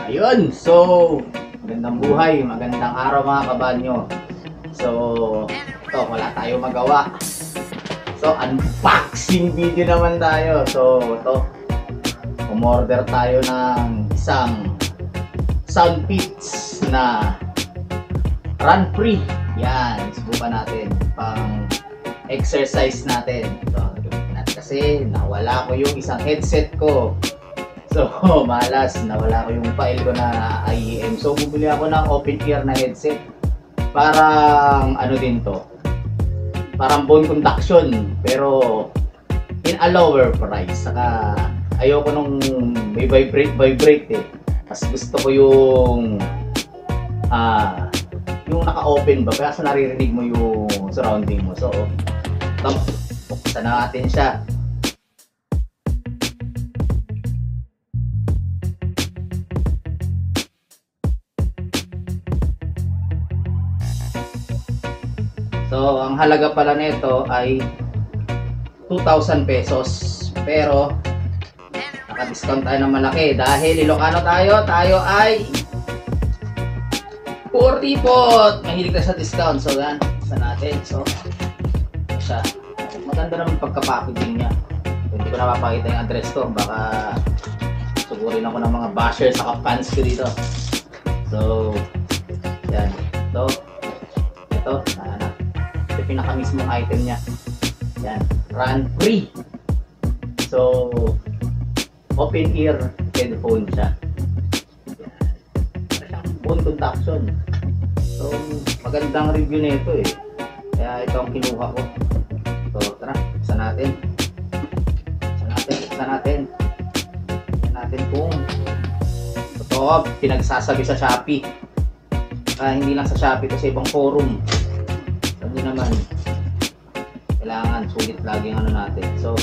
Ayun, so magandang buhay, magandang araw mga kabanyo. So, ito, wala tayo magawa. So, unboxing video naman tayo. So, ito, umorder tayo ng isang Soundpeats na run free. Yan, subukan natin pang exercise natin. So, kasi nawala ko yung isang headset ko. So, malas, nawala ko yung file ko na IEM. So, bumili ako ng open ear na headset. Parang, ano din to? Parang bone conduction. Pero, in a lower price. Saka, ayoko nung may vibrate eh. Mas gusto ko yung naka-open ba? Kaya sa naririnig mo yung surrounding mo. So, buksan natin siya. So, ang halaga pala nito ay 2,000 pesos. Pero, naka-discount tayo ng malaki. Dahil Ilocano tayo ay 40 pot! Mahilig na sa discount. So, yan. Isa natin. So, siya. Maganda naman pagka-packaging niya. Hindi ko napapakita yung address ko. Baka sugurin ako ng mga bashers sa fans ko dito. So, yan. So, ito pinaka-mismong item niya. Yan, run free. So, open ear headphone siya. Yan. Bone conduction. So, magandang review nito eh. Kaya ito ang kinuha ko. So, tara, buksan natin. Buksan natin kung totoo, pinagsasabi sa Shopee. Hindi lang sa Shopee, ito sa ibang forum. Hindi naman kailangan sulit lagi ang ano natin. So,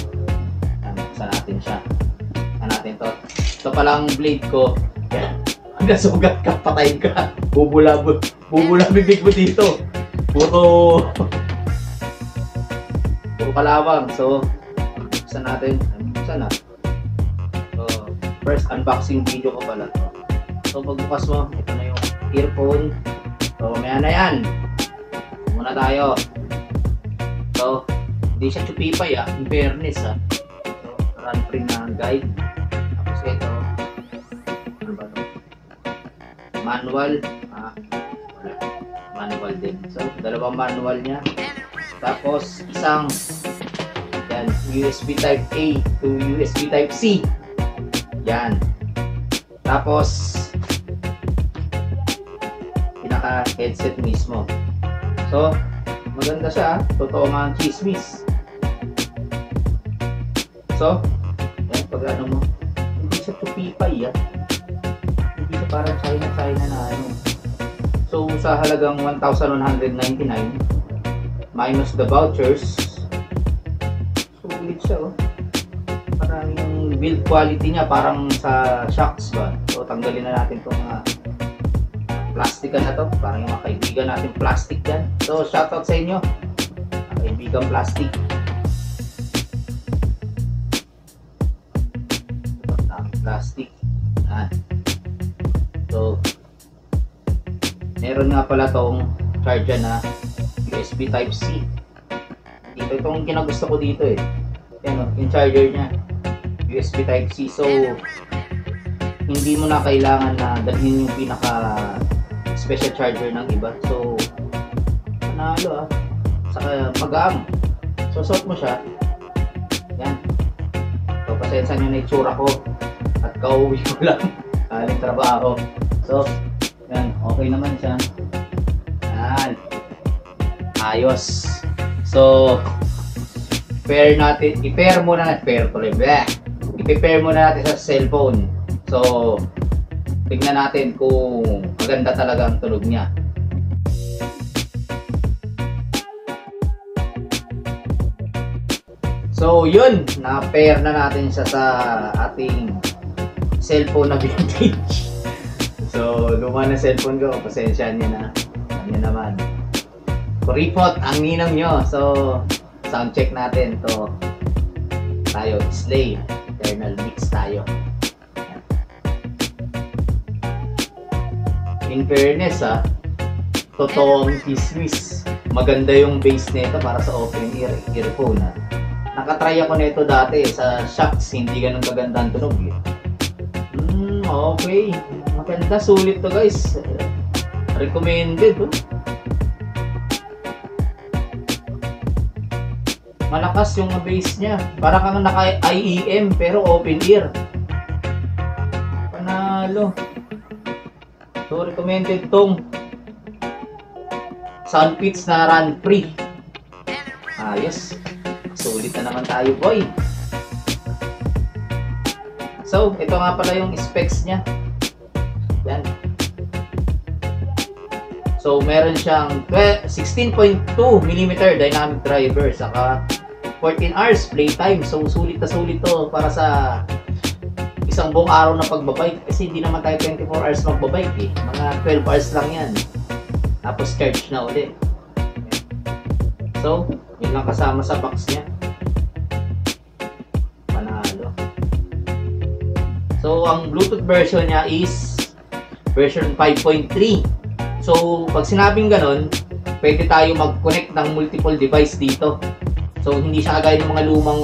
buksan natin siya. Buksan natin to. Ito palang blade ko. Yan. Hanggang sugat ka, patay ka. Bubula bibig mo dito. Puro kalawang. So, buksan natin. Buksan na. So, first unboxing video ko pala. So, pagbukas mo, ito na yung earphone. So, maya na yan. Muna tayo. So, hindi siya chupipay in fairness So, run free na guide. Tapos ito, ano ba ito? Manual. Manual din. So, dalawang manual niya. Tapos, isang yan, USB type A to USB type C. Yan. Tapos, pinaka headset mismo. So, maganda siya. Totoo nga ang chismis. So, yan, pag ano mo, hindi siya tupipay Hindi siya parang China na ano. So, sa halagang 1,199 minus the vouchers, sulit siya Parang yung build quality niya parang sa Shocks ba. So, tanggalin na natin itong plastikan na to, parang yung mga kaibigan natin plastic yan. So, shoutout sa inyo, mga kaibigan plastic. Plastic. So, meron nga pala tong charger na USB type C. Dito itong kinagusto ko dito Yan yung charger niya, USB type C. So, hindi mo na kailangan na dalhin yung pinaka special charger ng iba. So, panalo Saka magaan. So, suot mo siya. Yan. So, pasensya nyo na itsura ko. At kauwi ko lang. Kaling trabaho. So, yan. Okay naman siya. Yan. Ayos. So, i-pair muna natin sa cellphone. So, tignan natin kung maganda talaga ang tunog niya. So, yun. Na-pair na natin siya sa ating cellphone na vintage. So, luma na cellphone ko. Pasensya niyo na. Ano naman. Kuripot ang ninang nyo. So, sound check natin to. Tayo, display. Internal mix tayo. in fairness totoong kismis. Maganda yung base nito para sa open ear earphone Nakatry ako nito dati sa Shocks, hindi ganun kaganda ang tunog okay. Maganda, sulit to guys. Recommended Malakas yung base niya. Para kang naka-IEM pero open ear. Panalo. So recommended tong Soundfits na run free. Ayos. Sulit na naman tayo, boy. So, ito nga pala yung specs niya. Yan. So, meron siyang 16.2mm dynamic driver, saka 14 hours playtime. So, sulit na sulit to para sa isang buong araw na pagbabike. Kasi hindi naman tayo 24 hours magbabike Mga 12 hours lang yan. Tapos charge na ulit. So, yun lang kasama sa box niya. Panalo. So, ang Bluetooth version niya is version 5.3. So, pag sinabing ganun, pwede tayo mag-connect ng multiple device dito. So, hindi siya kagaya ng mga lumang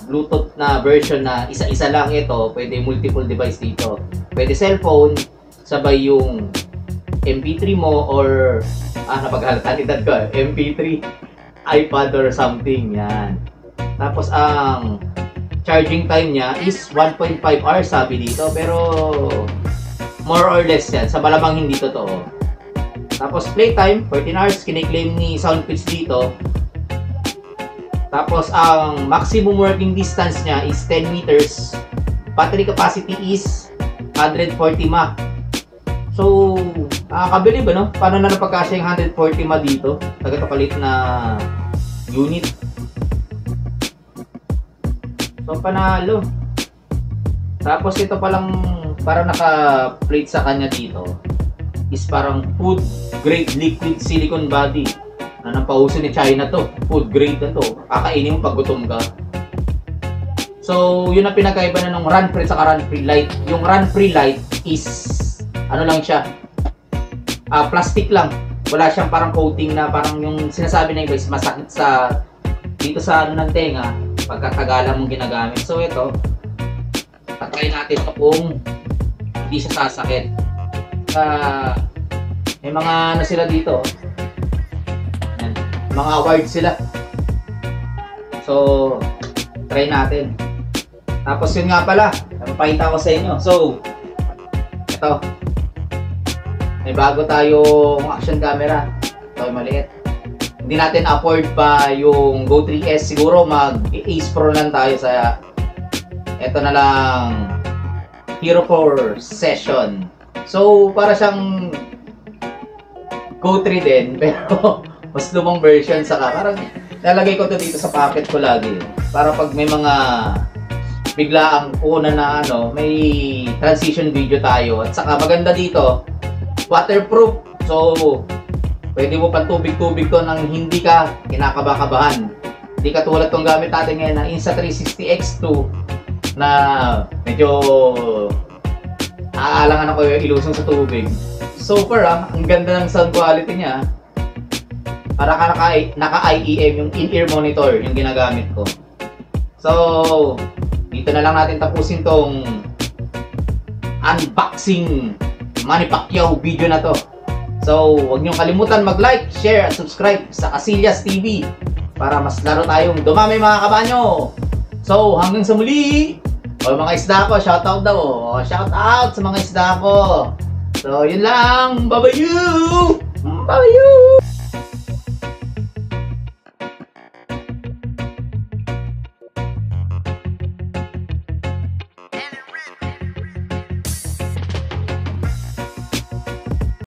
Bluetooth na version na isa-isa lang ito. Pwede multiple device dito. Pwede cellphone, sabay yung MP3 mo or napaghalatan edad ko MP3, iPad or something yan. Tapos ang charging time niya is 1.5 hours sabi dito, pero more or less yan, sa malamang hindi totoo. Tapos playtime 14 hours kiniklaim ni Soundfits dito. Tapos ang maximum working distance niya is 10 meters. Battery capacity is 140 mAh. So, nakakabili ba Paano na napagkasya yung 140 mAh dito? Tagapalit na unit. So, panalo. Tapos ito palang parang naka-plate sa kanya dito is parang food grade liquid silicone body. Na napauso ni China to. Food grade na to. Kakainin mo pag gutom ka. So, yun ang pinakaiba na ng run free sa run free light. Yung run free light is ano lang siya, plastic lang. Wala siyang parang coating na parang yung sinasabi na iba is masakit sa dito sa ano ng tenga pagkatagalan mong ginagamit. So ito, tatry natin ito kung hindi siya sasakit. May mga ano sila dito. Yan, mga wired sila. So, try natin. Tapos yun nga pala, napapakita ko sa inyo. So, ito. May bago tayong action camera. Ito maliit. Hindi natin afford pa yung Go 3S. Siguro mag-Ace Pro lang tayo sa ito na lang Hero 4 Session. So para siyang Go 3 din pero mas lumang version. Saka parang nalagay ko to dito sa pocket ko lagi para pag may mga biglaang una na may transition video tayo. At saka maganda dito, waterproof. So, pwede mo pang tubig-tubig to nang hindi ka kinakaba-kabahan. Hindi ka tulad tong gamit natin ngayon na Insta360 X2 na medyo aalangan ako yung ilusong sa tubig. So far, ang ganda ng sound quality niya. Para ka naka-IEM, yung in-ear monitor yung ginagamit ko. So, dito na lang natin tapusin tong unboxing Manny Pacquiao video na to. So, huwag niyong kalimutan mag-like, share, at subscribe sa Casillas TV para mas laro tayong dumami mga kabanyo. So, hanggang sa muli! O mga isda ko, shoutout daw. O, shoutout sa mga isda ko. So, yun lang. Bye-bye! Bye-bye!